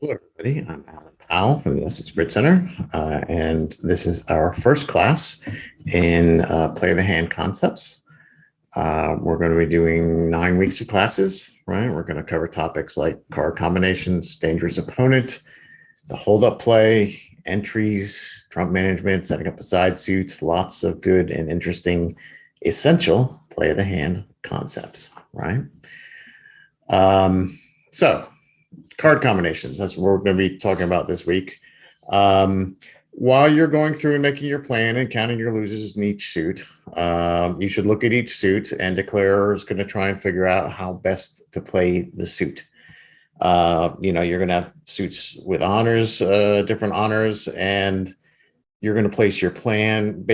Hello, everybody. I'm Alan Powell from the Essex Bridge Center, and this is our first class in Play of the Hand concepts. We're going to be doing 9 weeks of classes, right? We're going to cover topics like card combinations, dangerous opponent, the hold-up play, entries, trump management, setting up a side suit, lots of good and interesting, essential Play of the Hand concepts, right? So card combinations. That's what we're going to be talking about this week. While you're going through and making your plan and counting your losers in each suit, you should look at each suit, and declarer is going to try and figure out how best to play the suit. You're going to have suits with honors, different honors, and you're going to base your plan,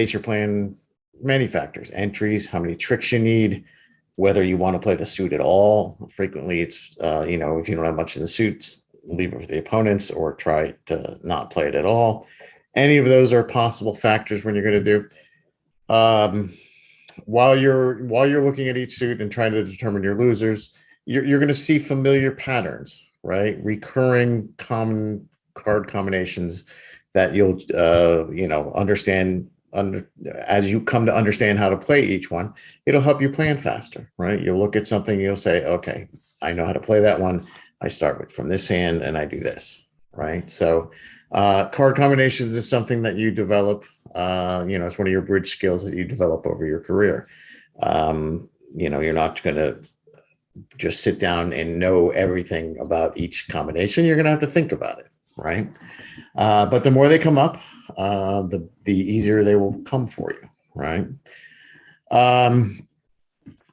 many factors, entries, how many tricks you need, whether you want to play the suit at all. Frequently, it's, if you don't have much in the suits, leave it for the opponents or try to not play it at all. Any of those are possible factors when you're going to do. While you're looking at each suit and trying to determine your losers, you're going to see familiar patterns, right? Recurring common card combinations that you'll, understand as you come to understand how to play each one. It'll help you plan faster, right? You'll look at something, you'll say, okay, I know how to play that one. I start with from this hand and I do this, right? So card combinations is something that you develop. It's one of your bridge skills that you develop over your career. You're not going to just sit down and know everything about each combination. You're going to have to think about it, right? But the more they come up, the easier they will come for you, right?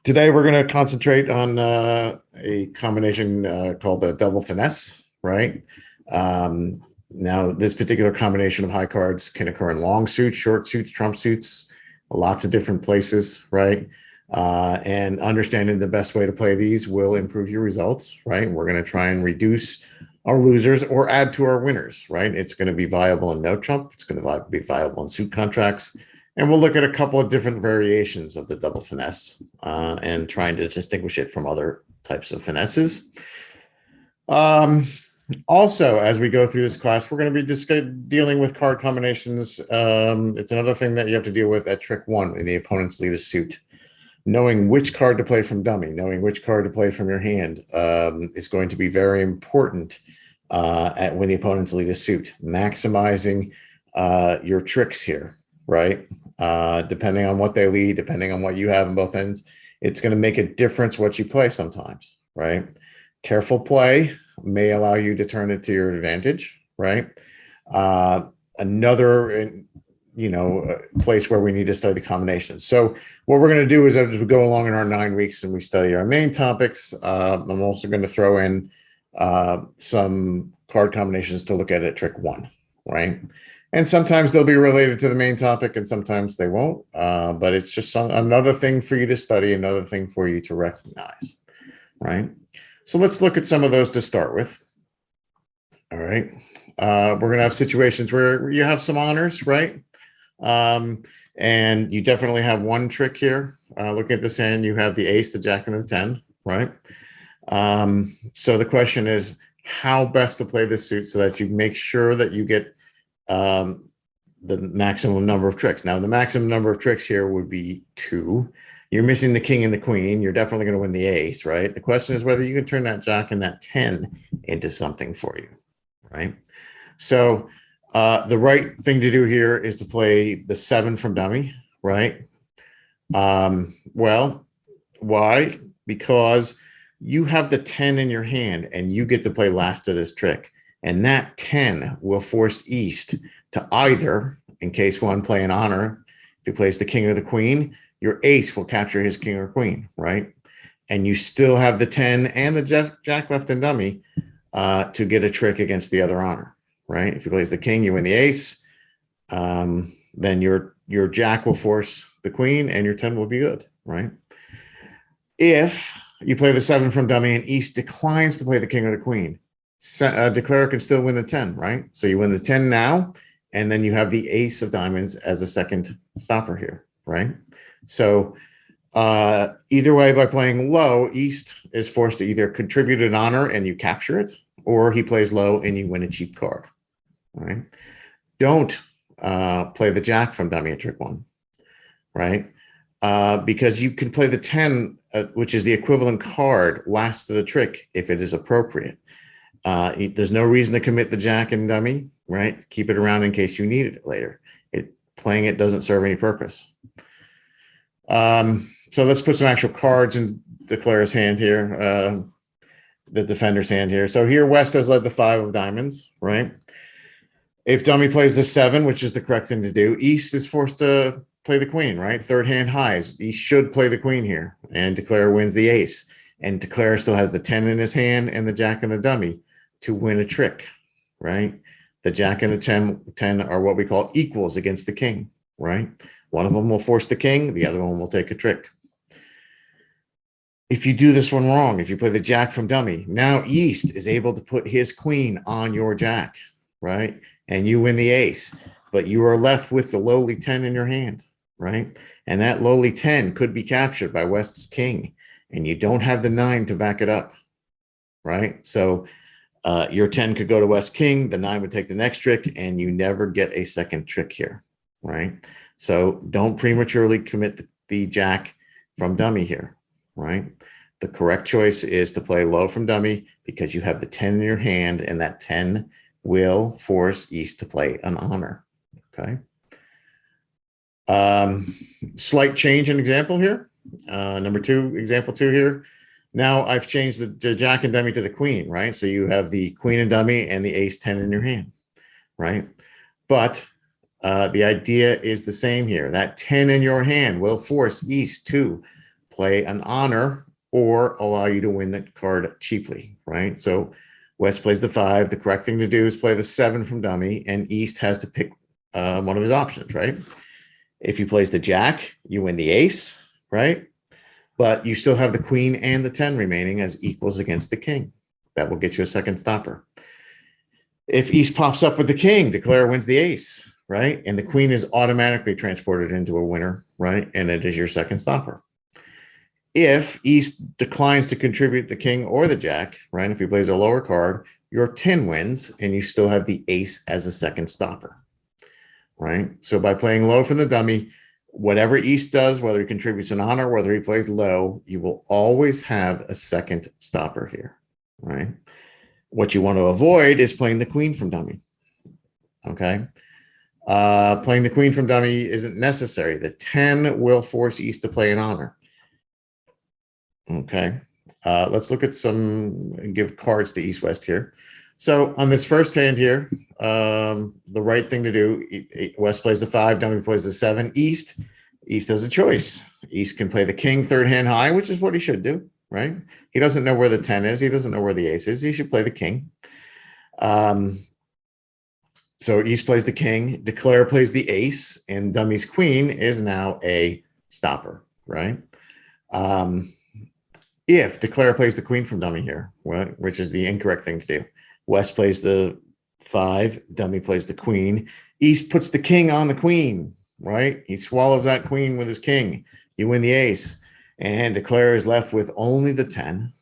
Today, we're going to concentrate on a combination called the double finesse, right? Now, this particular combination of high cards can occur in long suits, short suits, trump suits, lots of different places, right? And understanding the best way to play these will improve your results, right? We're going to try and reduce our losers or add to our winners, right? It's going to be viable in no trump. It's going to be viable in suit contracts. And we'll look at a couple of different variations of the double finesse and trying to distinguish it from other types of finesses. Also, as we go through this class, we're going to be dealing with card combinations. It's another thing that you have to deal with at trick one in the opponent's lead a suit. Knowing which card to play from dummy, knowing which card to play from your hand is going to be very important when the opponent's lead a suit. Maximizing your tricks here, right? Depending on what they lead, depending on what you have on both ends, it's going to make a difference what you play sometimes, right? Careful play may allow you to turn it to your advantage, right? Another place where we need to study the combinations. So what we're going to do is as we go along in our 9 weeks and we study our main topics, I'm also going to throw in some card combinations to look at trick one, right? And sometimes they'll be related to the main topic and sometimes they won't, but it's just another thing for you to study, another thing for you to recognize, right? So let's look at some of those to start with. All right. We're going to have situations where you have some honors, right? And you definitely have one trick here. Looking at this hand, you have the ace, the jack, and the 10, right? So the question is how best to play this suit so that you make sure that you get the maximum number of tricks. Now, the maximum number of tricks here would be 2. You're missing the king and the queen. You're definitely going to win the ace, right? The question is whether you can turn that jack and that 10 into something for you, right? So the right thing to do here is to play the 7 from dummy, right? Well, why? Because you have the 10 in your hand and you get to play last of this trick. And that 10 will force East to either, in case one, play an honor. If he plays the king or the queen, your ace will capture his king or queen, right? And you still have the 10 and the jack left in dummy to get a trick against the other honor, right? If he plays the king, you win the ace. Then your jack will force the queen and your 10 will be good, right? If you play the 7 from dummy and East declines to play the king or the queen, declarer can still win the 10, right? So you win the 10 now, and then you have the ace of diamonds as a second stopper here, right? So either way, by playing low, East is forced to either contribute an honor and you capture it, or he plays low and you win a cheap card. Right? Don't play the jack from dummy at trick one, right? Because you can play the 10, which is the equivalent card, last to the trick if it is appropriate. There's no reason to commit the jack and dummy, right? Keep it around in case you need it later. Playing it doesn't serve any purpose. So let's put some actual cards in Declare's hand here, the defender's hand here. So here West has led the 5 of diamonds, right? If dummy plays the 7, which is the correct thing to do, East is forced to play the queen, right? Third hand highs. East should play the queen here, and Declare wins the ace. And Declare still has the 10 in his hand and the jack and the dummy to win a trick, right? The jack and the 10 are what we call equals against the king, right? One of them will force the king, the other one will take a trick. If you do this one wrong, if you play the jack from dummy, now East is able to put his queen on your jack, right? And you win the ace, but you are left with the lowly 10 in your hand, right? And that lowly 10 could be captured by West's king, and you don't have the 9 to back it up, right? So your 10 could go to West's king, the 9 would take the next trick, and you never get a second trick here, right? So don't prematurely commit the jack from dummy here, right? The correct choice is to play low from dummy because you have the 10 in your hand, and that 10 will force East to play an honor, okay? Slight change in example here. Number 2, example 2 here. Now I've changed the jack and dummy to the queen, right? So you have the queen and dummy and the ace 10 in your hand, right? But the idea is the same here. That 10 in your hand will force East to play an honor or allow you to win the card cheaply, right? So West plays the 5. The correct thing to do is play the 7 from dummy, and East has to pick one of his options, right? If he plays the jack, you win the ace, right? But you still have the queen and the 10 remaining as equals against the king. That will get you a second stopper. If East pops up with the king, Declare wins the ace, right? And the queen is automatically transported into a winner, right? And it is your second stopper. If East declines to contribute the king or the jack, right? If he plays a lower card, your 10 wins and you still have the ace as a second stopper, right? So by playing low from the dummy, whatever East does, whether he contributes an honor, whether he plays low, you will always have a second stopper here, right? What you want to avoid is playing the queen from dummy, okay? Playing the queen from dummy isn't necessary. The 10 will force East to play an honor, okay? Let's look at some, give cards to East-West here. So on this first hand here, the right thing to do, West plays the 5, dummy plays the 7. East has a choice. East can play the king third hand high, which is what he should do, right? He doesn't know where the 10 is. He doesn't know where the ace is. He should play the king. So East plays the king, Declare plays the ace, and dummy's queen is now a stopper, right? If Declare plays the queen from dummy here, which is the incorrect thing to do, West plays the 5, dummy plays the queen. East puts the king on the queen, right? He swallows that queen with his king. You win the ace. And Declare is left with only the 10,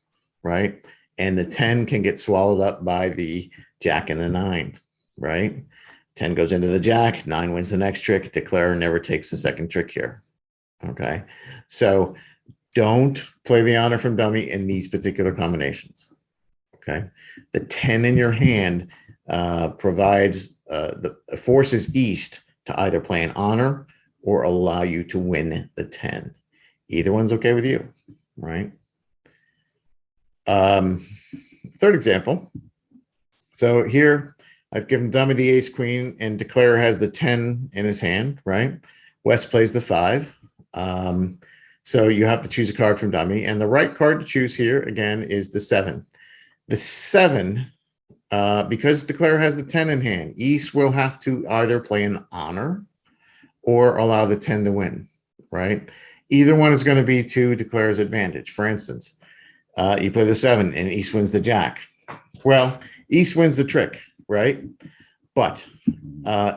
right? And the 10 can get swallowed up by the jack and the 9, right? 10 goes into the jack, 9 wins the next trick. Declare never takes the second trick here, okay? So don't play the honor from dummy in these particular combinations, okay? The 10 in your hand provides forces East to either play an honor or allow you to win the 10. Either one's okay with you, right? Third example. So here I've given dummy the ace queen and Declare has the 10 in his hand, right? West plays the 5. So you have to choose a card from dummy, and the right card to choose here again is the 7. The 7, because Declare has the 10 in hand, East will have to either play an honor or allow the 10 to win, right? Either one is going to be to Declare's advantage. For instance, you play the 7 and East wins the jack. Well, East wins the trick, right? But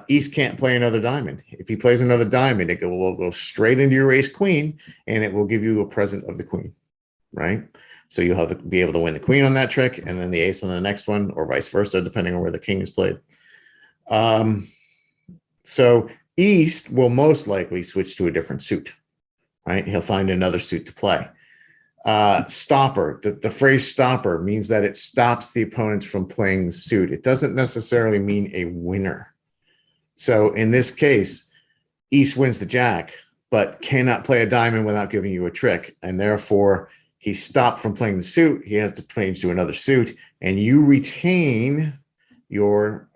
East can't play another diamond. If he plays another diamond, it will go straight into your ace queen, and it will give you a present of the queen, right? So you'll have to be able to win the queen on that trick and then the ace on the next one, or vice versa, depending on where the king is played. So East will most likely switch to a different suit, right? He'll find another suit to play. Stopper, the phrase stopper means that it stops the opponents from playing the suit. It doesn't necessarily mean a winner. So in this case, East wins the jack, but cannot play a diamond without giving you a trick. And therefore, he's stopped from playing the suit. He has to change to another suit, and you retain your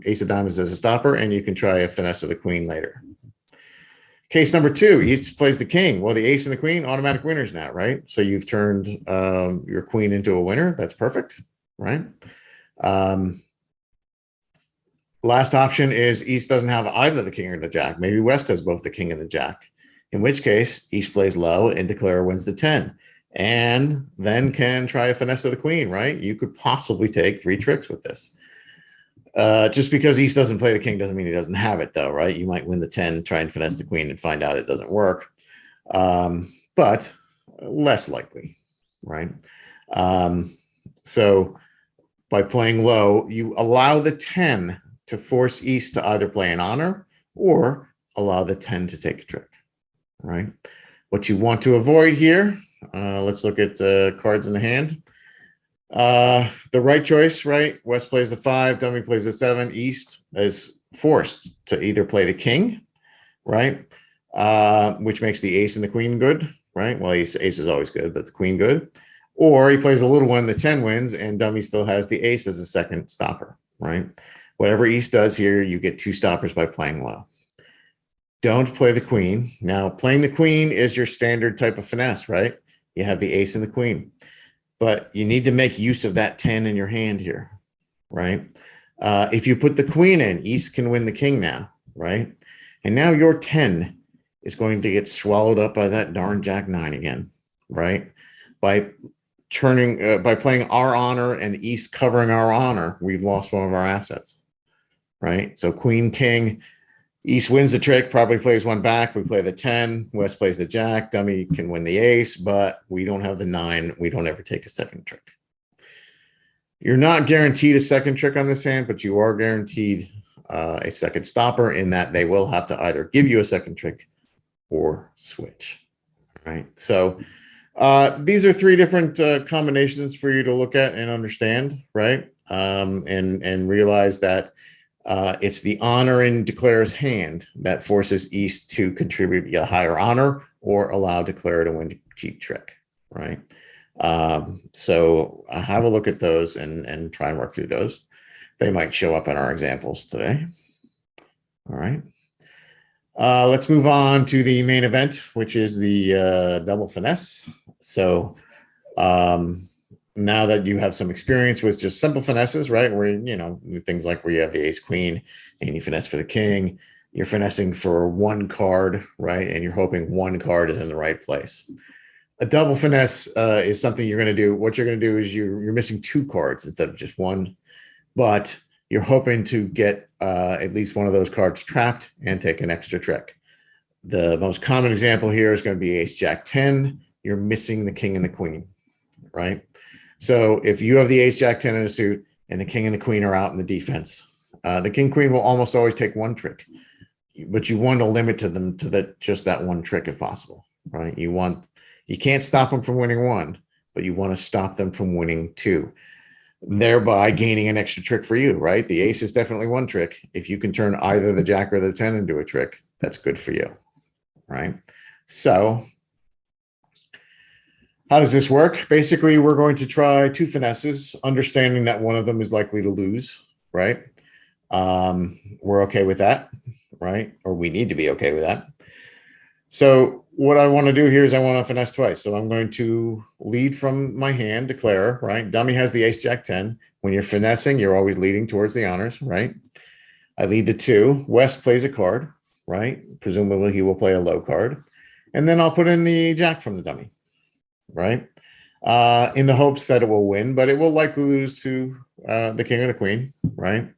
ace of diamonds as a stopper, and you can try a finesse of the queen later. Case number two, East plays the king. Well, the ace and the queen, automatic winners now, right? So you've turned your queen into a winner. That's perfect, right? Last option is East doesn't have either the king or the jack. Maybe West has both the king and the jack, in which case East plays low and declare wins the 10, and then can try a finesse of the queen, right? You could possibly take 3 tricks with this. Just because East doesn't play the king doesn't mean he doesn't have it, though, right? You might win the 10, try and finesse the queen, and find out it doesn't work, but less likely, right? So by playing low, you allow the 10 to force East to either play an honor or allow the 10 to take a trick, right? What you want to avoid here, let's look at cards in the hand. The right choice, right? West plays the 5, dummy plays the 7. East is forced to either play the king, right? Which makes the ace and the queen good, right? Well, ace is always good, but the queen good. Or he plays a little one, the 10 wins, and dummy still has the ace as a second stopper, right? Whatever East does here, you get 2 stoppers by playing low. Don't play the queen. Now, playing the queen is your standard type of finesse, right? You have the ace and the queen. But you need to make use of that 10 in your hand here, right? If you put the queen in, East can win the king now, right? And now your 10 is going to get swallowed up by that darn jack 9 again, right? By playing our honor and East covering our honor, we've lost one of our assets, right? So queen, king, East wins the trick, probably plays one back. We play the 10. West plays the jack. Dummy can win the ace, but we don't have the 9. We don't ever take a second trick. You're not guaranteed a second trick on this hand, but you are guaranteed a second stopper in that they will have to either give you a second trick or switch, right? So these are 3 different combinations for you to look at and understand, right? And realize that it's the honor in Declare's hand that forces East to contribute a higher honor or allow Declare to win a cheap trick, right? So have a look at those and try and work through those. They might show up in our examples today. All right. Let's move on to the main event, which is the double finesse. So now that you have some experience with just simple finesses, right? Where, things like where you have the ace queen and you finesse for the king, you're finessing for 1 card, right? And you're hoping 1 card is in the right place. A double finesse is something you're going to do. What you're going to do is you're missing 2 cards instead of just 1, but you're hoping to get at least one of those cards trapped and take an extra trick. The most common example here is going to be ace jack 10. You're missing the king and the queen, right? So if you have the ace jack 10 in a suit and the king and the queen are out in the defense, the king queen will almost always take 1 trick, but you want to limit to them to just that 1 trick if possible, right? You can't stop them from winning 1, but you want to stop them from winning 2, thereby gaining an extra trick for you, right? The ace is definitely 1 trick. If you can turn either the jack or the 10 into a trick, that's good for you, right? So how does this work? Basically, we're going to try 2 finesses, understanding that one of them is likely to lose, right? We're okay with that, right? Or we need to be okay with that. So what I want to do here is I want to finesse twice. So I'm going to lead from my hand, declare, right? Dummy has the ace jack 10. When you're finessing, you're always leading towards the honors, right? I lead the 2. West plays a card, right? Presumably he will play a low card. And then I'll put in the jack from the dummy, right? In the hopes that it will win, but it will likely lose to the king or the queen, right?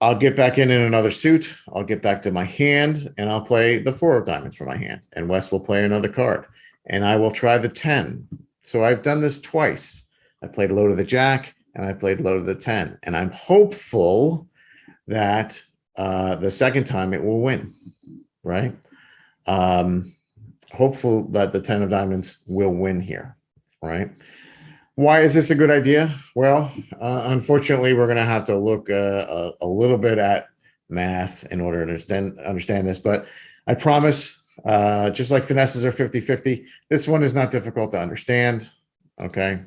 I'll get back in another suit. I'll get back to my hand and I'll play the 4 of diamonds from my hand, and West will play another card. and I will try the 10. So I've done this twice. I played low to the jack and I played low to the 10. And I'm hopeful that the second time it will win, right? Hopeful that the 10 of diamonds will win here, right? Why is this a good idea? Well, unfortunately, we're going to have to look a little bit at math in order to understand this, but I promise, just like finesses are 50-50, this one is not difficult to understand, okay?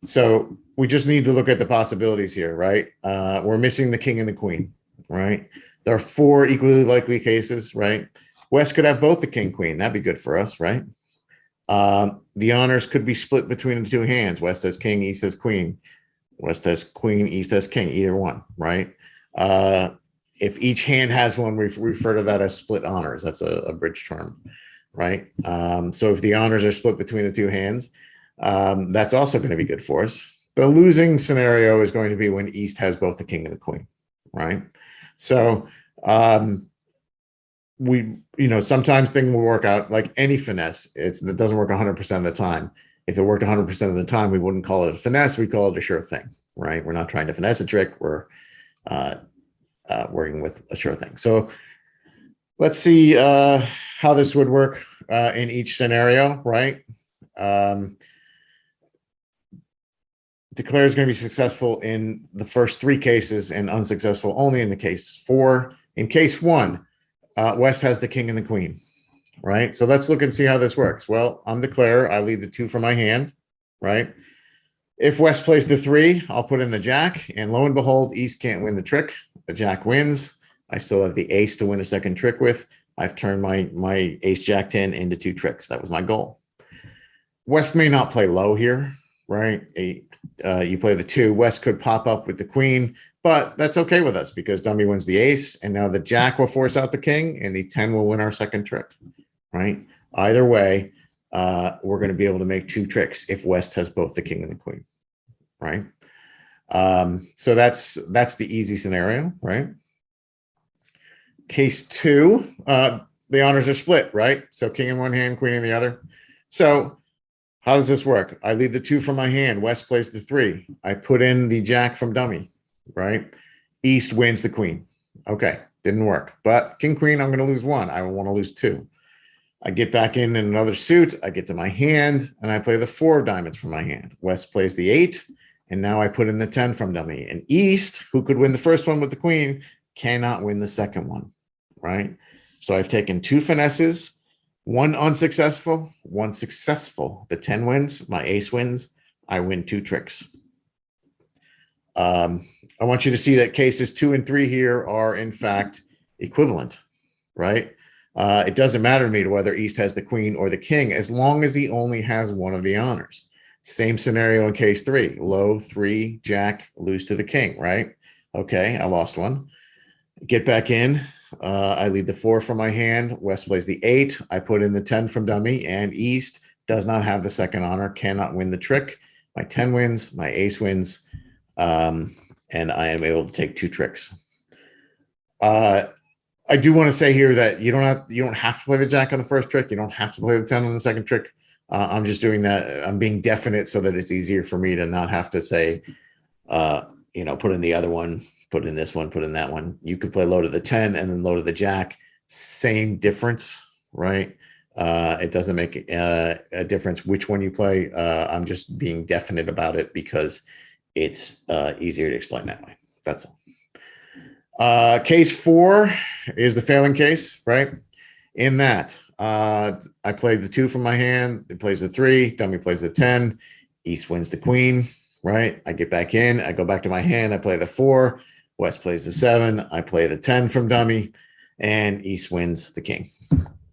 So we just need to look at the possibilities here, right? We're missing the king and the queen, right? There are 4 equally likely cases, right? West could have both the king, queen. That'd be good for us, right? The honors could be split between the 2 hands. West has king, East has queen. West has queen, East has king, either one, right? If each hand has one, we refer to that as split honors. That's a bridge term, right? So if the honors are split between the 2 hands, that's also going to be good for us. The losing scenario is going to be when East has both the king and the queen, right? So sometimes things will work out like any finesse. It doesn't work 100% of the time. If it worked 100% of the time, we wouldn't call it a finesse. We call it a sure thing, right? We're not trying to finesse a trick. We're working with a sure thing. So let's see how this would work in each scenario, right? Declare is going to be successful in the first 3 cases and unsuccessful only in the case 4. In case 1, West has the king and the queen, right? So let's look and see how this works. Well, I'm declare. I lead the 2 from my hand, right? If West plays the 3, I'll put in the jack, and lo and behold, East can't win the trick. The jack wins. I still have the ace to win a second trick with. I've turned my ace jack 10 into 2 tricks. That was my goal. West may not play low here, right? You play the 2. West could pop up with the queen, but that's okay with us because dummy wins the ace, and now the jack will force out the king, and the 10 will win our second trick, right? Either way, we're going to be able to make 2 tricks if West has both the king and the queen, right? So that's the easy scenario, right? Case 2, the honors are split, right? So king in one hand, queen in the other. So how does this work? I leave the 2 from my hand. West plays the 3. I put in the jack from dummy, right? East wins the queen. Okay, didn't work. But king, queen, I'm going to lose 1. I want to lose 2. I get back in another suit. I get to my hand, and I play the 4 of diamonds from my hand. West plays the 8, and now I put in the 10 from dummy. And East, who could win the first one with the queen, cannot win the second one, right? So I've taken 2 finesses, 1 unsuccessful, 1 successful. The 10 wins, my ace wins. I win 2 tricks. I want you to see that cases 2 and 3 here are in fact equivalent, right? It doesn't matter to me whether East has the queen or the king, as long as he only has one of the honors. Same scenario in case 3, low 3, jack, lose to the king, right? Okay, I lost 1. Get back in. I lead the 4 from my hand. West plays the 8. I put in the 10 from dummy, and East does not have the second honor, cannot win the trick. My 10 wins, my ace wins, and I am able to take 2 tricks. I do want to say here that you don't have to play the jack on the first trick. You don't have to play the 10 on the second trick. I'm just doing that. I'm being definite so that it's easier for me to not have to say, put in the other one, put in this one, put in that one. You could play low to the 10 and then low to the jack. Same difference, right? It doesn't make a difference which one you play. I'm just being definite about it because it's easier to explain that way. That's all. Case 4 is the failing case, right? In that, I played the 2 from my hand. It plays the 3. Dummy plays the 10. East wins the queen, right? I get back in. I go back to my hand. I play the 4. West plays the 7. I play the 10 from dummy, and East wins the king.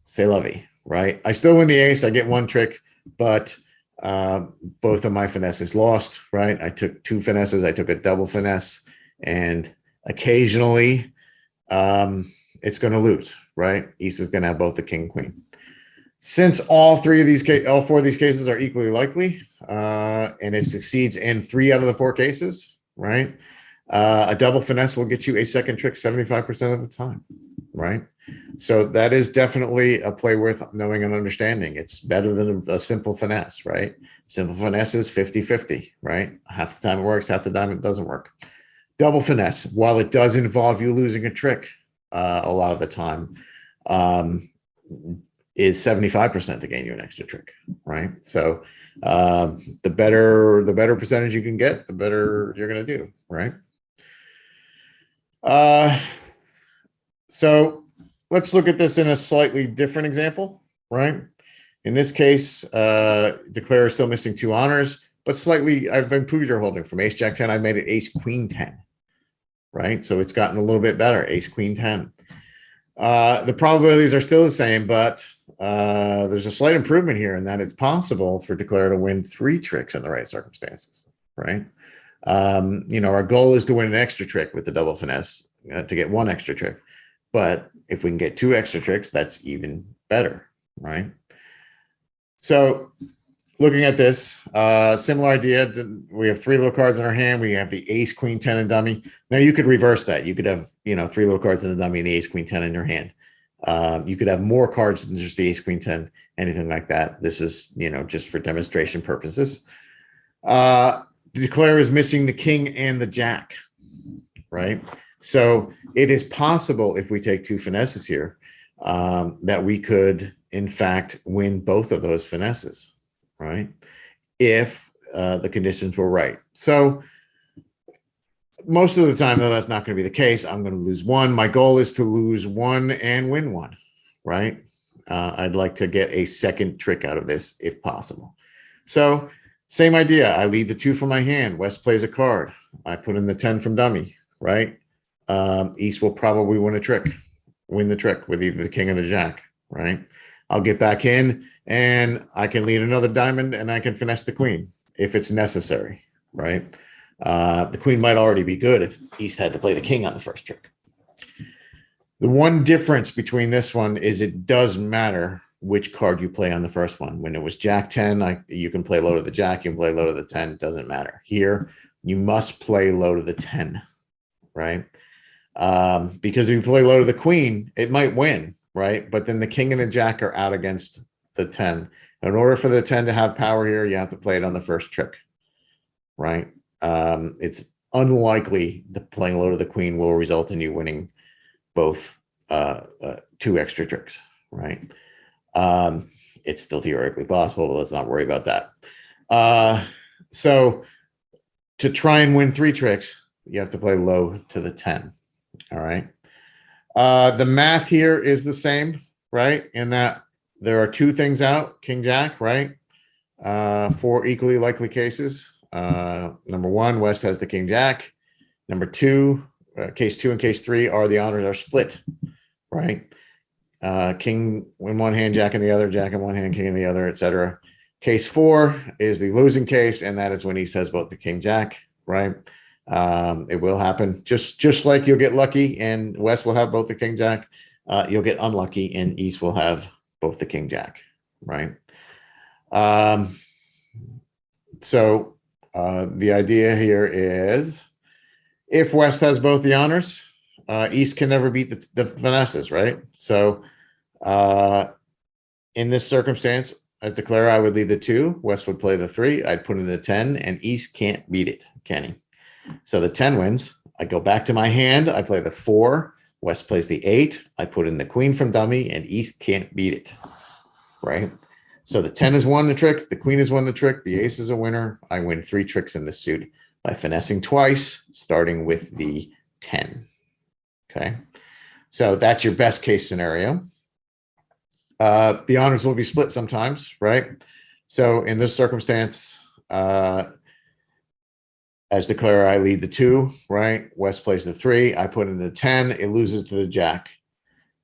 C'est la vie, right? I still win the ace. I get 1 trick, but both of my finesses lost, right? I took 2 finesses. I took a double finesse, and occasionally it's going to lose, right? East is going to have both the king and queen. Since all 4 of these cases are equally likely, and it succeeds in 3 out of the 4 cases, right? A double finesse will get you a second trick 75% of the time. right? So that is definitely a play worth knowing and understanding. It's better than a simple finesse, right? Simple finesse is 50-50, right? Half the time it works, half the time it doesn't work. Double finesse, while it does involve you losing a trick a lot of the time, is 75% to gain you an extra trick, right? So the better percentage you can get, the better you're going to do, right? So let's look at this in a slightly different example, right? In this case, declare is still missing 2 honors, but slightly I've improved your holding from ace jack 10. I made it ace queen 10, right? So it's gotten a little bit better, ace queen 10. The probabilities are still the same, but there's a slight improvement here in that it's possible for declare to win 3 tricks in the right circumstances, right? Our goal is to win an extra trick with the double finesse to get 1 extra trick. But if we can get 2 extra tricks, that's even better, right? So looking at this, similar idea. We have 3 little cards in our hand. We have the ace, queen, 10, and dummy. Now you could reverse that. You could have, 3 little cards in the dummy and the ace, queen, 10 in your hand. You could have more cards than just the ace, queen, 10, anything like that. This is, just for demonstration purposes. Declare is missing the king and the jack, right? So it is possible if we take 2 finesses here that we could, in fact, win both of those finesses, right? If the conditions were right. So most of the time, though, that's not going to be the case. I'm going to lose 1. My goal is to lose 1 and win 1, right? I'd like to get a second trick out of this if possible. So same idea. I lead the 2 from my hand. West plays a card. I put in the 10 from dummy, right? East will probably win the trick with either the king or the jack, right? I'll get back in and I can lead another diamond and I can finesse the queen if it's necessary, right? The queen might already be good if East had to play the king on the first trick. The one difference between this one is it does matter which card you play on the first one. When it was jack 10, you can play low to the jack, you can play low to the 10, doesn't matter. Here, you must play low to the 10, right? Because if you play low to the queen, it might win, right? But then the king and the jack are out against the 10. In order for the 10 to have power here, you have to play it on the first trick, right? It's unlikely that playing low to the queen will result in you winning both 2 extra tricks, right? It's still theoretically possible, but let's not worry about that. So to try and win 3 tricks, you have to play low to the 10. All right. The math here is the same, right? In that there are 2 things out, king, jack, right? 4 equally likely cases. Number 1, West has the king, jack. Number 2, case 2 and case 3 are the honors are split, right? King in one hand, jack in the other, jack in one hand, king in the other, etc. Case 4 is the losing case, and that is when he says both the king, jack, right? It will happen just like you'll get lucky and West will have both the king, jack. You'll get unlucky and East will have both the king, jack, right? So the idea here is if West has both the honors, East can never beat the finesses, right? So in this circumstance, as declare, I would lead the 2, West would play the 3, I'd put in the 10, and East can't beat it, can he? So the 10 wins. I go back to my hand, I play the 4, West plays the 8, I put in the queen from dummy, and East can't beat it, right? So the 10 has won the trick, the queen has won the trick, the ace is a winner. I win 3 tricks in this suit by finessing twice, starting with the 10. Okay, so that's your best case scenario. The honors will be split sometimes, right? So in this circumstance, as declare, I lead the 2, right? West plays the 3, I put in the 10, it loses to the jack.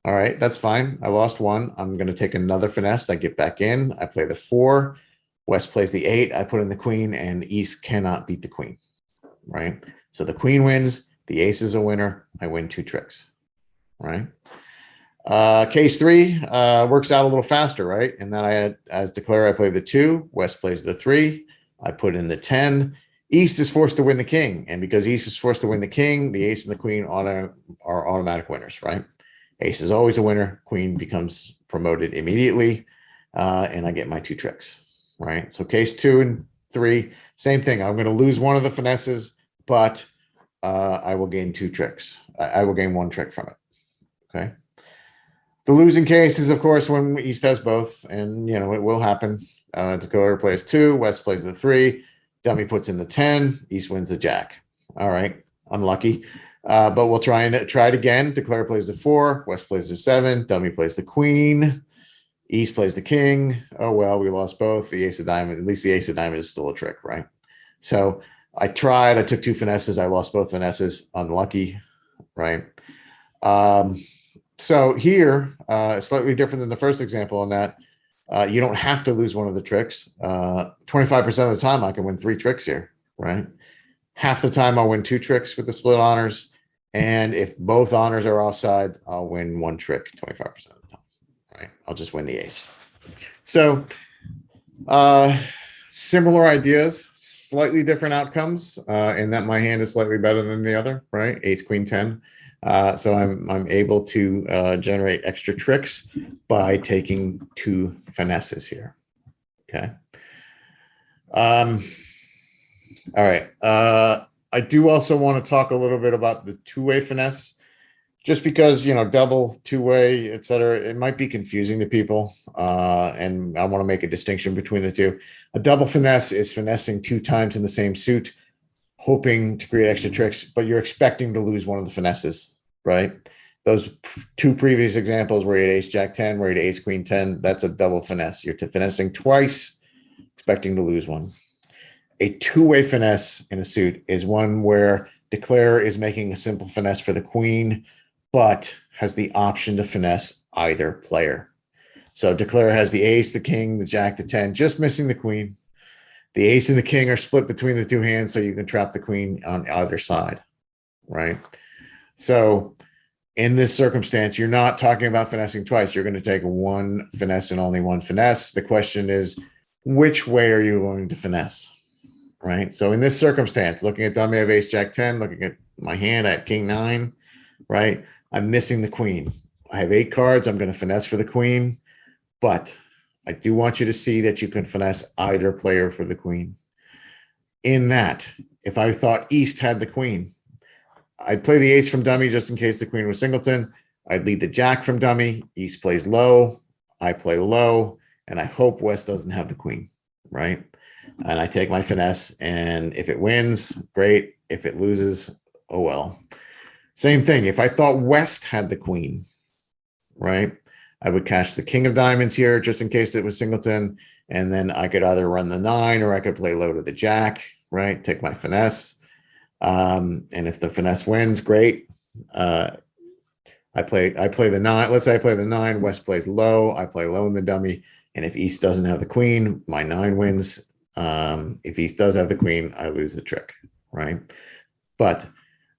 All right, that's fine. I lost 1. I'm going to take another finesse. I get back in. I play the 4. West plays the 8. I put in the queen, and East cannot beat the queen, right? So the queen wins. The ace is a winner. I win 2 tricks, right? Case 3 works out a little faster, right? And then I had, as declare, I play the 2. West plays the 3. I put in the 10. East is forced to win the king. And because East is forced to win the king, the ace and the queen are automatic winners, right? Ace is always a winner. Queen becomes promoted immediately, and I get my 2 tricks, right? So case 2 and 3, same thing. I'm going to lose one of the finesses, but I will gain 2 tricks. I will gain 1 trick from it. Okay. The losing case is, of course, when East has both, and it will happen. Dakota plays 2, West plays the 3, dummy puts in the 10, East wins the jack. All right, unlucky, but we'll try it again. Declare plays the 4, West plays the 7, dummy plays the queen, East plays the king. Oh well, we lost both. The ace of diamond, at least the ace of diamond is still a trick, right? So I tried. I took 2 finesses. I lost both finesses. Unlucky, right? So here, slightly different than the first example in that you don't have to lose one of the tricks. 25% of the time, I can win 3 tricks here, right? Half the time, I'll win 2 tricks with the split honors. And if both honors are offside, I'll win 1 trick 25% of the time, right? I'll just win the ace. So similar ideas, slightly different outcomes, in that my hand is slightly better than the other, right? Ace, queen, 10. So I'm able to generate extra tricks by taking 2 finesses here. Okay. All right. I do also want to talk a little bit about the 2-way finesse, just because double, 2-way, etc. It might be confusing to people, and I want to make a distinction between the two. A double finesse is finessing 2 times in the same suit, hoping to create extra tricks, but you're expecting to lose one of the finesses. Right? Those 2 previous examples where you had ace, jack 10, where you had ace, queen 10, that's a double finesse. You're finessing twice, expecting to lose one. A 2-way finesse in a suit is one where declarer is making a simple finesse for the queen, but has the option to finesse either player. So declarer has the ace, the king, the jack, the 10, just missing the queen. The ace and the king are split between the 2 hands, so you can trap the queen on either side, right? So in this circumstance, you're not talking about finessing twice. You're going to take 1 finesse and only 1 finesse. The question is, which way are you going to finesse, right? So in this circumstance, looking at dummy, I have ace, jack 10, looking at my hand at king 9, right? I'm missing the queen. I have 8 cards. I'm going to finesse for the queen, but I do want you to see that you can finesse either player for the queen. In that, if I thought East had the queen, I'd play the ace from dummy just in case the queen was singleton. I'd lead the jack from dummy. East plays low. I play low. And I hope West doesn't have the queen, right? And I take my finesse. And if it wins, great. If it loses, oh well. Same thing. If I thought West had the queen, right, I would cash the king of diamonds here just in case it was singleton. And then I could either run the 9 or I could play low to the jack, right? Take my finesse. And if the finesse wins, great. I play the 9. Let's say I play the 9. West plays low. I play low in the dummy. And if East doesn't have the queen, my 9 wins. If East does have the queen, I lose the trick, right? But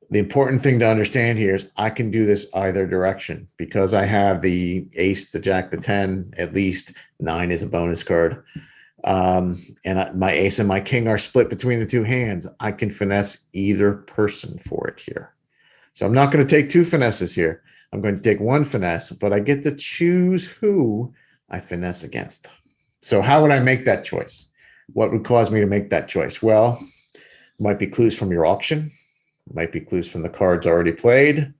the important thing to understand here is I can do this either direction because I have the ace, the jack, the 10. At least 9 is a bonus card. And my ace and my king are split between the 2 hands. I can finesse either person for it here. So I'm not going to take 2 finesses here. I'm going to take 1 finesse, but I get to choose who I finesse against. So how would I make that choice? What would cause me to make that choice? Well, it might be clues from your auction. It might be clues from the cards already played.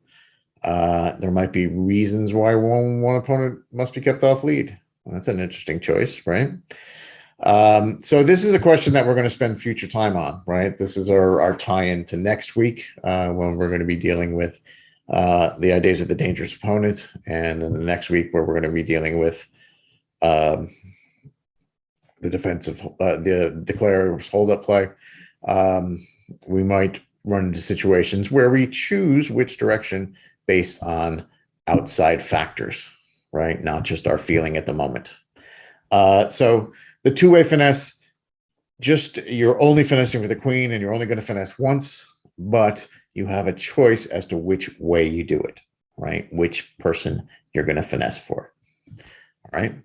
There might be reasons why one opponent must be kept off lead. Well, that's an interesting choice, right? So this is a question that we're going to spend future time on, right? This is our tie-in to next week when we're going to be dealing with the ideas of the dangerous opponent, and then the next week where we're going to be dealing with the defensive, the declarer's hold-up play. We might run into situations where we choose which direction based on outside factors, right? Not just our feeling at the moment. So the 2-way finesse, just you're only finessing for the queen and you're only going to finesse once, but you have a choice as to which way you do it, right? Which person you're going to finesse for. All right.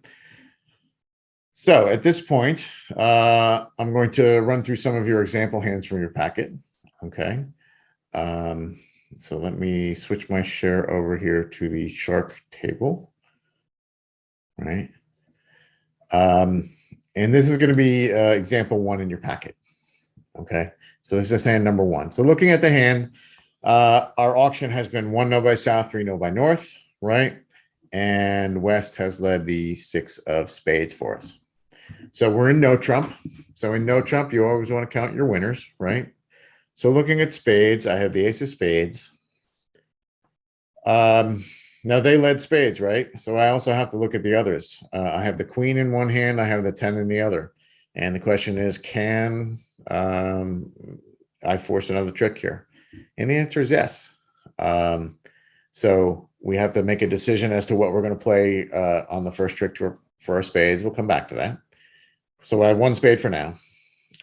So at this point, I'm going to run through some of your example hands from your packet. Okay. So let me switch my share over here to the shark table, right? And this is going to be example 1 in your packet. Okay, so this is hand number 1. So looking at the hand, our auction has been 1 no by south, 3 no by north, right? And West has led the 6 of spades for us. So we're in no trump. So in no trump, you always want to count your winners, right? So looking at spades, I have the ace of spades. Now they led spades, right? So I also have to look at the others. I have the queen in one hand, I have the 10 in the other. And the question is, can I force another trick here? And the answer is yes. So we have to make a decision as to what we're going to play on the first trick for our spades. We'll come back to that. So I have 1 spade for now.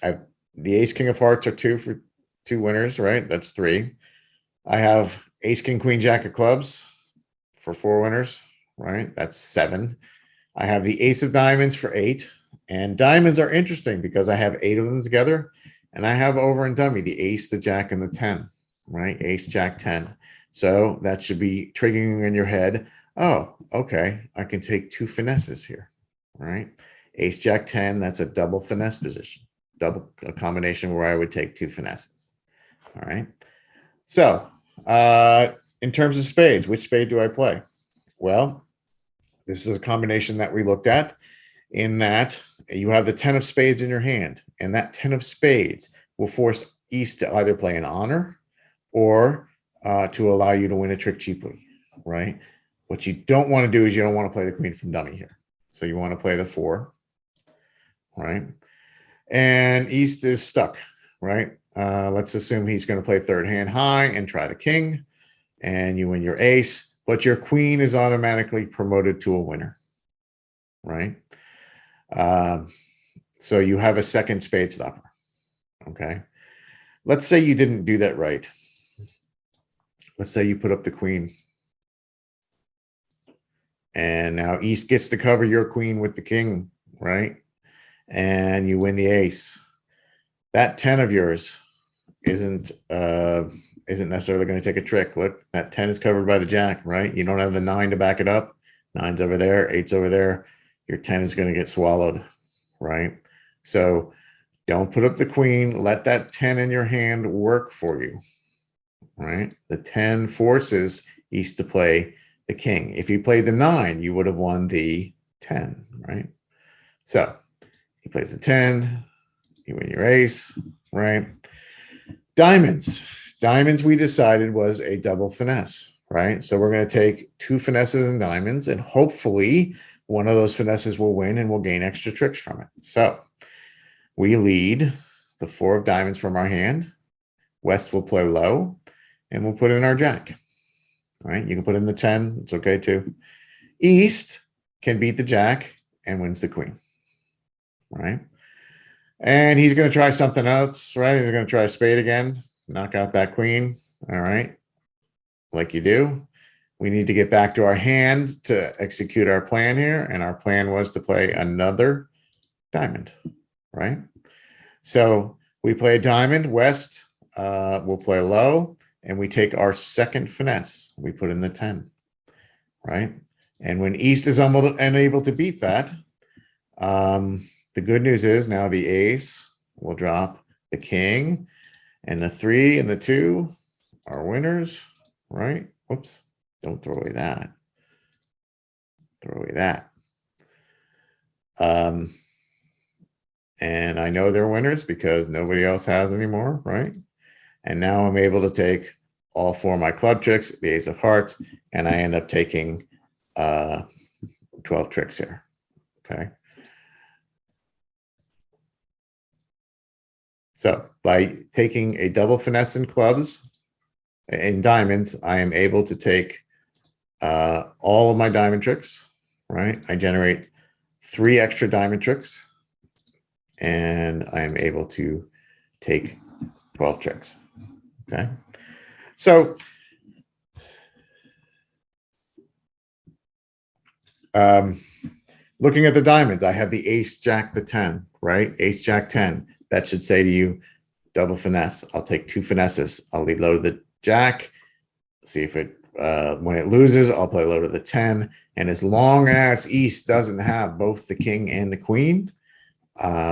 I have the ace, king of hearts are 2 for 2 winners, right? That's 3. I have ace, king, queen, jack of clubs for 4 winners, right? That's 7. I have the ace of diamonds for 8. And diamonds are interesting because I have 8 of them together. And I have over in dummy the ace, the jack, and the 10, right? Ace, jack, 10. So that should be triggering in your head. Oh, okay. I can take 2 finesses here, right? Ace, jack, 10, that's a double finesse position. Double a combination where I would take 2 finesses. All right. So in terms of spades, which spade do I play? Well, this is a combination that we looked at in that you have the 10 of spades in your hand, and that 10 of spades will force East to either play an honor or to allow you to win a trick cheaply, right? What you don't want to do is you don't want to play the queen from dummy here. So you want to play the 4, right? And East is stuck, right? Let's assume he's going to play third hand high and try the king, and you win your ace, but your queen is automatically promoted to a winner, right? So you have a second spade stopper, okay? Let's say you didn't do that right. Let's say you put up the queen. And now East gets to cover your queen with the king, right? And you win the ace. That 10 of yours isn't necessarily going to take a trick. Look, that 10 is covered by the jack, right? You don't have the 9 to back it up. 9's over there, 8's over there. Your 10 is going to get swallowed, right? So don't put up the queen. Let that 10 in your hand work for you, right? The 10 forces East to play the king. If you played the 9, you would have won the 10, right? So he plays the 10, you win your ace, right? Diamonds. Diamonds, we decided, was a double finesse, right? So we're going to take 2 finesses and diamonds, and hopefully one of those finesses will win and we'll gain extra tricks from it. So we lead the 4 of diamonds from our hand. West will play low, and we'll put in our jack, right? You can put in the 10. It's okay too. East can beat the jack and wins the queen, right? And he's going to try something else, right? He's going to try a spade again, knock out that queen. All right. Like you do. We need to get back to our hand to execute our plan here. And our plan was to play another diamond, right? So we play a diamond. West will play low, and we take our second finesse. We put in the 10, right? And when East is unable to beat that, the good news is now the ace will drop the king, and the 3 and the 2 are winners, right? Whoops, don't throw away that. Throw away that. And I know they're winners because nobody else has anymore, right? And now I'm able to take all 4 of my club tricks, the ace of hearts, and I end up taking 12 tricks here, okay? So by taking a double finesse in clubs, in diamonds, I am able to take all of my diamond tricks, right? I generate 3 extra diamond tricks, and I am able to take 12 tricks, okay? So looking at the diamonds, I have the ace, jack, the 10, right? Ace, jack, 10. That should say to you, double finesse. I'll take 2 finesses. I'll lead low to the jack, see if it, when it loses, I'll play low to the 10. And as long as East doesn't have both the king and the queen,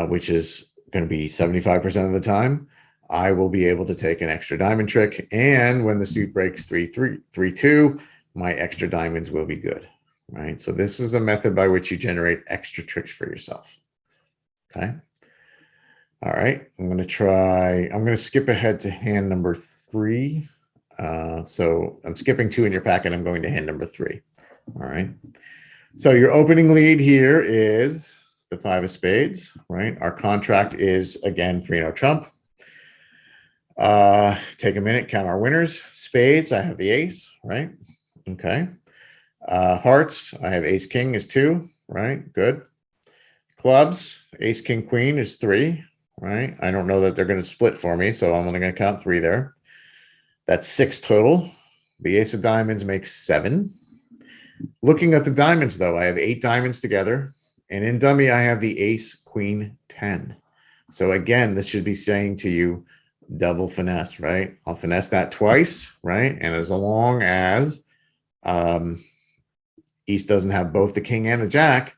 which is going to be 75% of the time, I will be able to take an extra diamond trick. And when the suit breaks 3-2, my extra diamonds will be good, right? So this is a method by which you generate extra tricks for yourself. Okay. All right. I'm going to skip ahead to hand number 3. So I'm skipping 2 in your packet. I'm going to hand number 3. All right. So your opening lead here is the 5 of spades, right? Our contract is, again, 3-0 trump. Take a minute, count our winners. Spades, I have the ace, right? Okay. Hearts, I have ace king is 2, right? Good. Clubs, ace king queen is 3, right? I don't know that they're going to split for me, so I'm only going to count 3 there. That's 6 total. The ace of diamonds makes 7. Looking at the diamonds, though, I have 8 diamonds together, and in dummy, I have the ace queen 10. So again, this should be saying to you, double finesse, right? I'll finesse that twice, right? And as long as East doesn't have both the king and the jack,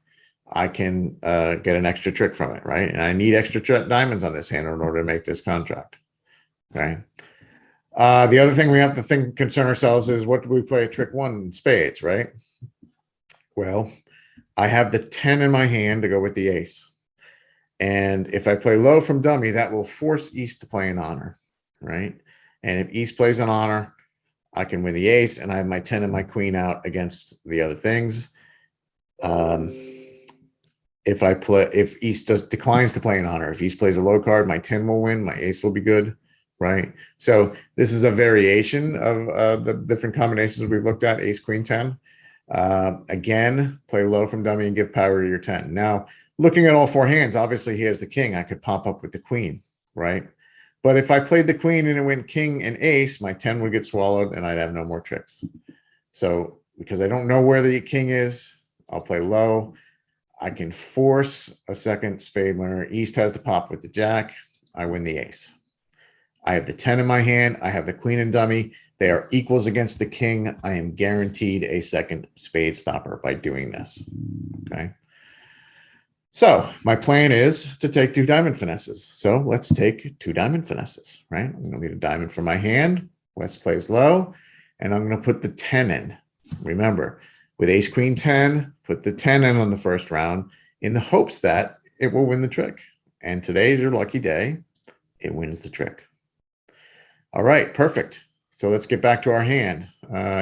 I can get an extra trick from it, right? And I need extra diamonds on this hand in order to make this contract, okay? The other thing we have to concern ourselves is, what do we play a trick 1 in spades, right? Well, I have the 10 in my hand to go with the ace. And if I play low from dummy, that will force East to play an honor, right? And if East plays an honor, I can win the ace, and I have my 10 and my queen out against the other things. If East declines to play an honor, if East plays a low card, my 10 will win, my ace will be good, right? So this is a variation of the different combinations we've looked at, ace, queen, 10. Again, play low from dummy and give power to your 10. Now, looking at all 4 hands, obviously he has the king. I could pop up with the queen, right? But if I played the queen and it went king and ace, my 10 would get swallowed and I'd have no more tricks. So because I don't know where the king is, I'll play low. I can force a second spade winner. East has to pop with the jack. I win the ace. I have the 10 in my hand. I have the queen and dummy. They are equals against the king. I am guaranteed a second spade stopper by doing this, okay? So my plan is to take 2 diamond finesses. So let's take 2 diamond finesses, right? I'm going to leave a diamond from my hand. West plays low, and I'm going to put the 10 in. Remember, with ace queen 10, put the 10 in on the first round in the hopes that it will win the trick. And today is your lucky day. It wins the trick. All right, perfect. So let's get back to our hand.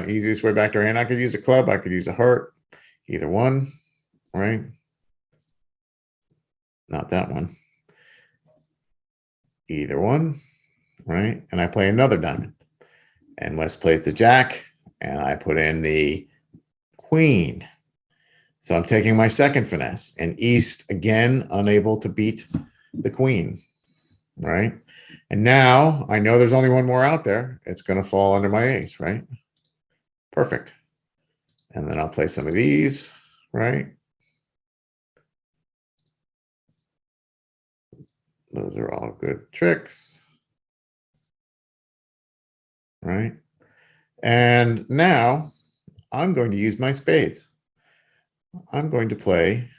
Easiest way back to our hand, I could use a club, I could use a heart, either one, right? Not that one. Either one, right? And I play another diamond. And West plays the jack, and I put in the queen. So I'm taking my second finesse. And East, again, unable to beat the queen, right? And now I know there's only one more out there. It's going to fall under my ace, right? Perfect. And then I'll play some of these, right? Those are all good tricks, right? And now I'm going to use my spades. I'm going to play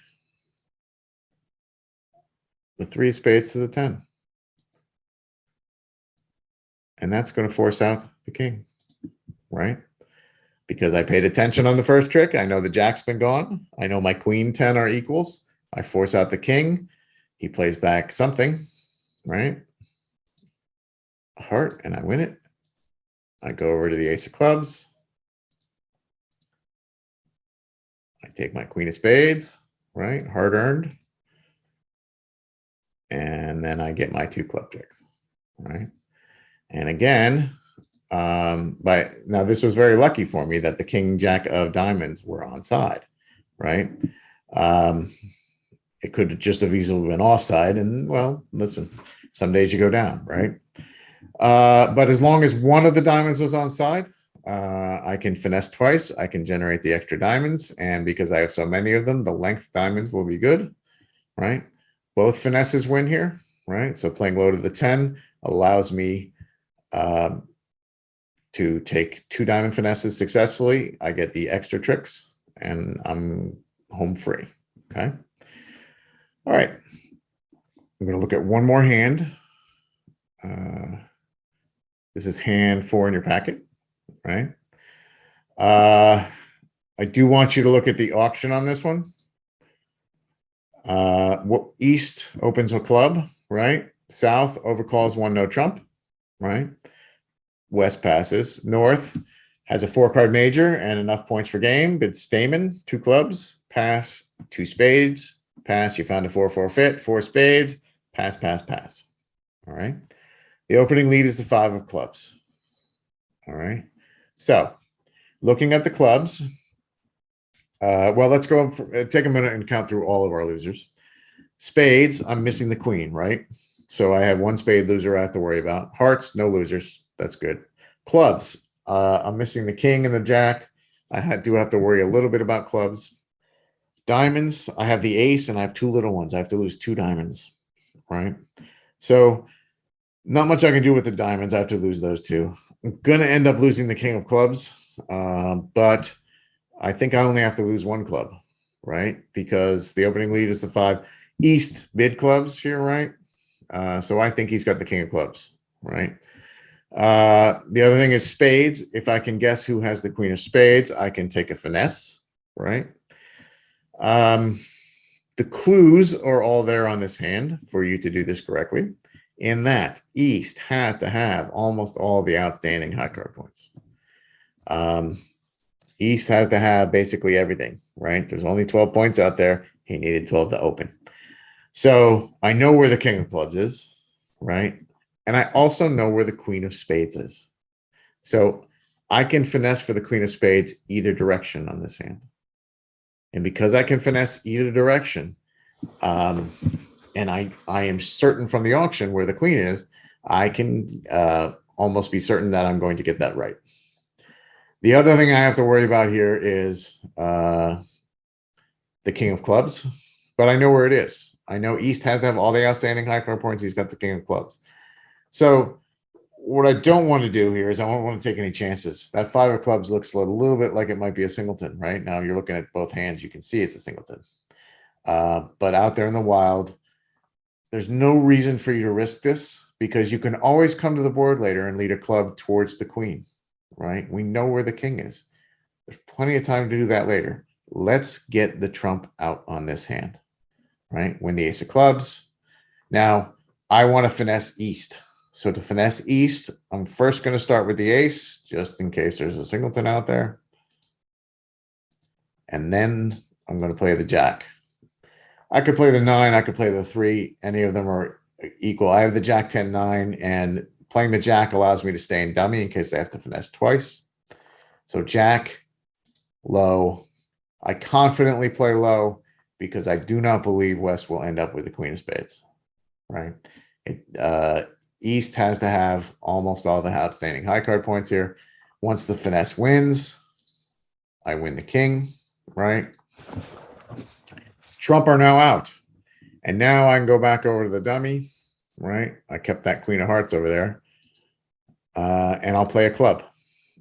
the 3 spades to the 10. And that's going to force out the king, right? Because I paid attention on the first trick. I know the jack's been gone. I know my queen 10 are equals. I force out the king. He plays back something, right? A heart, and I win it. I go over to the ace of clubs. I take my queen of spades, right? Hard earned. And then I get my 2 club tricks, right? And again, but now this was very lucky for me that the king jack of diamonds were on side, right? It could just have easily been offside, and well, listen, some days you go down, right? But as long as one of the diamonds was on side, I can finesse twice. I can generate the extra diamonds, and because I have so many of them, the length diamonds will be good, right? Both finesses win here, right? So playing low to the 10 allows me to to take 2 diamond finesses successfully, I get the extra tricks and I'm home free. Okay. All right. I'm going to look at one more hand. This is hand 4 in your packet, right? I do want you to look at the auction on this one. What East opens a club, right? South overcalls 1 no trump, right? West passes. North has a 4-card major and enough points for game. But Stamen, 2 clubs, pass, 2 spades, pass. You found a 4-4 fit, 4 spades, pass, pass, pass. All right. The opening lead is the 5 of clubs. All right. So looking at the clubs, well, let's go take a minute and count through all of our losers. Spades, I'm missing the queen, right? So I have 1 spade loser I have to worry about. Hearts, no losers. That's good. Clubs, I'm missing the king and the jack. I do have to worry a little bit about clubs. Diamonds, I have the ace and I have 2 little ones. I have to lose 2 diamonds, right? So not much I can do with the diamonds. I have to lose those 2. I'm going to end up losing the king of clubs, but I think I only have to lose 1 club, right? Because the opening lead is the 5. East bid clubs here, right? So I think he's got the king of clubs, right? The other thing is spades. If I can guess who has the queen of spades, I can take a finesse, right? The clues are all there on this hand for you to do this correctly. In that, East has to have almost all the outstanding high card points. East has to have basically everything, right? There's only 12 points out there. He needed 12 to open. So I know where the king of clubs is, right? And I also know where the queen of spades is. So I can finesse for the queen of spades either direction on this hand. And because I can finesse either direction, and I am certain from the auction where the queen is, I can almost be certain that I'm going to get that right. The other thing I have to worry about here is the king of clubs, but I know where it is. I know East has to have all the outstanding high card points. He's got the king of clubs. So what I don't want to do here is I don't want to take any chances. That 5 of clubs looks a little bit like it might be a singleton, right? Now you're looking at both hands. You can see it's a singleton. But out there in the wild, there's no reason for you to risk this because you can always come to the board later and lead a club towards the queen, right? We know where the king is. There's plenty of time to do that later. Let's get the trump out on this hand, right? Win the ace of clubs. Now, I want to finesse East. So to finesse East, I'm first going to start with the ace, just in case there's a singleton out there. And then I'm going to play the jack. I could play the 9. I could play the 3. Any of them are equal. I have the jack 10, 9, and playing the jack allows me to stay in dummy in case I have to finesse twice. So jack, low. I confidently play low because I do not believe West will end up with the queen of spades, right? East has to have almost all the outstanding high card points here. Once the finesse wins, I win the king, right? Trump are now out. And now I can go back over to the dummy, right? I kept that queen of hearts over there. And I'll play a club.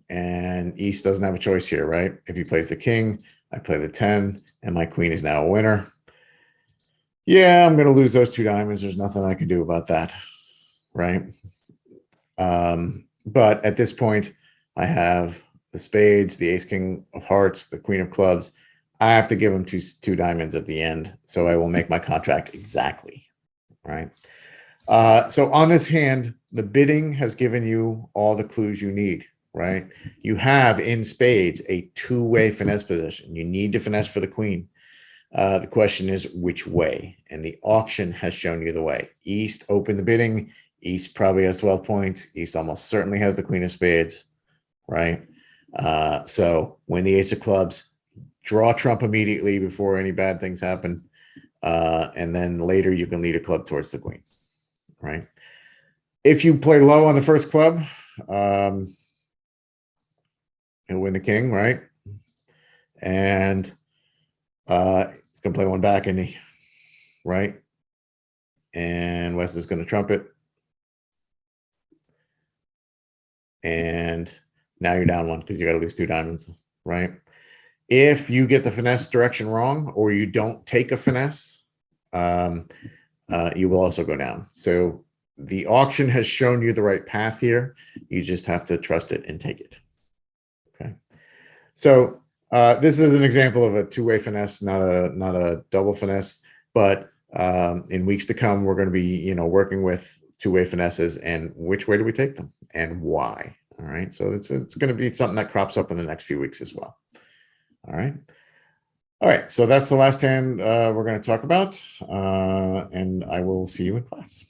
And East doesn't have a choice here, right? If he plays the king, I play the 10, and my queen is now a winner. Yeah, I'm going to lose those 2 diamonds. There's nothing I can do about that, right? But at this point, I have the spades, the ace king of hearts, the queen of clubs. I have to give him two diamonds at the end, so I will make my contract exactly, right? So on this hand, the bidding has given you all the clues you need, right? You have in spades a 2-way finesse position. You need to finesse for the queen. The question is which way, and the auction has shown you the way. East opened the bidding. East probably has 12 points. East almost certainly has the queen of spades, right? So win the ace of clubs, draw trump immediately before any bad things happen, and then later you can lead a club towards the queen, right? If you play low on the first club, you'll win the king, right? And it's gonna play one back, and right? And West is gonna trump it. And Now you're down one because you got at least 2 diamonds, right? If you get the finesse direction wrong or you don't take a finesse, you will also go down. So the auction has shown you the right path here. You just have to trust it and take it. Okay. So this is an example of a 2-way finesse, not a double finesse. But in weeks to come, we're going to be, working with 2-way finesses and which way do we take them and why. All right. So it's going to be something that crops up in the next few weeks as well. All right. All right. So that's the last hand we're going to talk about. And I will see you in class.